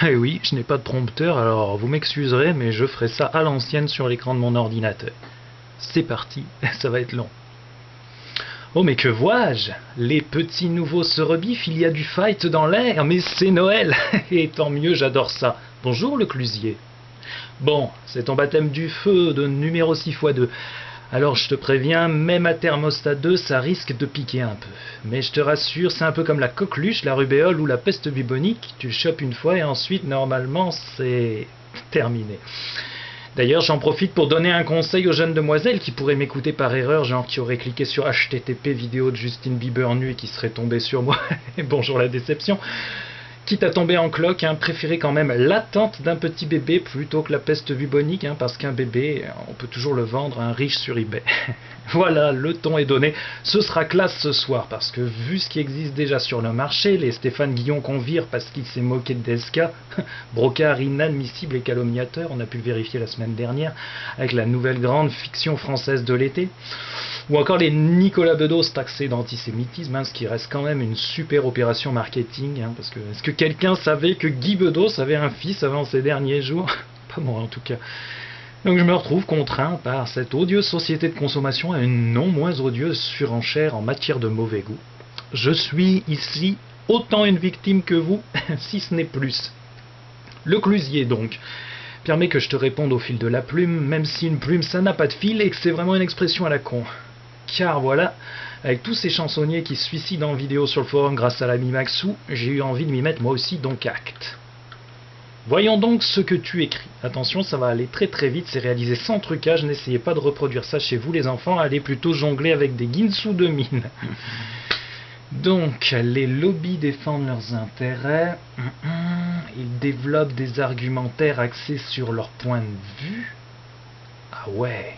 Eh oui, je n'ai pas de prompteur, alors vous m'excuserez, mais je ferai ça à l'ancienne sur l'écran de mon ordinateur. C'est parti, ça va être long. Oh mais que vois-je? Les petits nouveaux se rebiffent, il y a du fight dans l'air, mais c'est Noël. Et tant mieux, j'adore ça. Bonjour le clusier. Bon, c'est ton baptême du feu de numéro 6x2. Alors je te préviens, même à thermostat 2, ça risque de piquer un peu. Mais je te rassure, c'est un peu comme la coqueluche, la rubéole ou la peste bubonique. Tu le chopes une fois et ensuite, normalement, c'est terminé. D'ailleurs, j'en profite pour donner un conseil aux jeunes demoiselles qui pourraient m'écouter par erreur, genre qui auraient cliqué sur HTTP vidéo de Justin Bieber nu et qui seraient tombés sur moi. Bonjour la déception. Quitte à tomber en cloque, préférez quand même l'attente d'un petit bébé plutôt que la peste bubonique, parce qu'un bébé, on peut toujours le vendre à un riche sur eBay. Voilà, le ton est donné. Ce sera classe ce soir, parce que vu ce qui existe déjà sur le marché, les Stéphane Guillon qu'on vire parce qu'il s'est moqué de Desca, brocard inadmissible et calomniateur, on a pu le vérifier la semaine dernière, avec la nouvelle grande fiction française de l'été, ou encore les Nicolas Bedos taxés d'antisémitisme, ce qui reste quand même une super opération marketing, parce que est-ce que quelqu'un savait que Guy Bedos avait un fils avant ses derniers jours? Pas moi en tout cas. Donc je me retrouve contraint par cette odieuse société de consommation à une non moins odieuse surenchère en matière de mauvais goût. Je suis ici autant une victime que vous, si ce n'est plus. Le clusier donc permet que je te réponde au fil de la plume, même si une plume ça n'a pas de fil et que c'est vraiment une expression à la con. Car voilà, avec tous ces chansonniers qui se suicident en vidéo sur le forum grâce à l'ami Maxou, j'ai eu envie de m'y mettre moi aussi, donc acte. Voyons donc ce que tu écris. Attention, ça va aller très très vite, c'est réalisé sans trucage, n'essayez pas de reproduire ça chez vous les enfants, allez plutôt jongler avec des Ginsu de mine. Donc, les lobbies défendent leurs intérêts, ils développent des argumentaires axés sur leur point de vue. Ah ouais.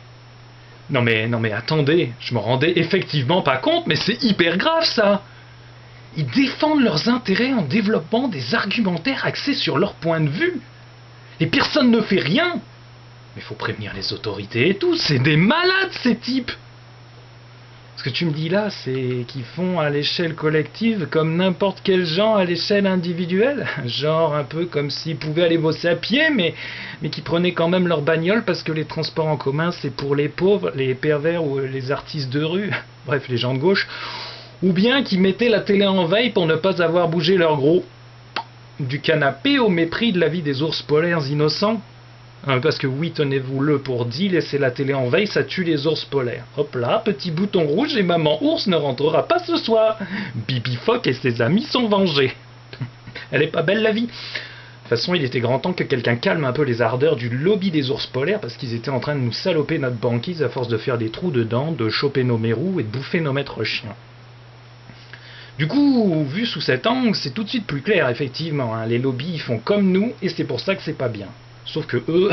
Non mais attendez, je me rendais effectivement pas compte, mais c'est hyper grave ça. Ils défendent leurs intérêts en développant des argumentaires axés sur leur point de vue. Et personne ne fait rien. Mais faut prévenir les autorités et tout, c'est des malades ces types. Ce que tu me dis là, c'est qu'ils font à l'échelle collective comme n'importe quel gens à l'échelle individuelle. Genre un peu comme s'ils pouvaient aller bosser à pied, mais qui prenaient quand même leur bagnole parce que les transports en commun c'est pour les pauvres, les pervers ou les artistes de rue, bref les gens de gauche. Ou bien qui mettaient la télé en veille pour ne pas avoir bougé leur gros du canapé au mépris de la vie des ours polaires innocents. Parce que oui, tenez-vous-le pour dit, laisser la télé en veille, ça tue les ours polaires. Hop là, petit bouton rouge et maman ours ne rentrera pas ce soir. Bibi Phoque et ses amis sont vengés. Elle est pas belle la vie. De toute façon, il était grand temps que quelqu'un calme un peu les ardeurs du lobby des ours polaires parce qu'ils étaient en train de nous saloper notre banquise à force de faire des trous dedans, de choper nos mérous et de bouffer nos maîtres chiens. Du coup, vu sous cet angle, c'est tout de suite plus clair, effectivement. Les lobbies font comme nous et c'est pour ça que c'est pas bien. Sauf que eux,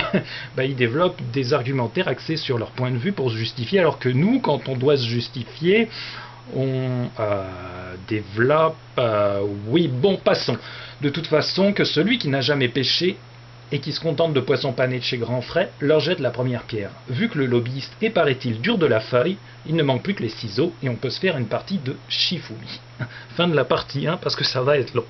ils développent des argumentaires axés sur leur point de vue pour se justifier, alors que nous, quand on doit se justifier, on développe... oui, bon, passons. De toute façon, que celui qui n'a jamais pêché et qui se contente de poissons panés de chez Grand Frais leur jette la première pierre. Vu que le lobbyiste est, paraît-il, dur de la feuille, il ne manque plus que les ciseaux et on peut se faire une partie de Shifumi. Fin de la partie 1 parce que ça va être long.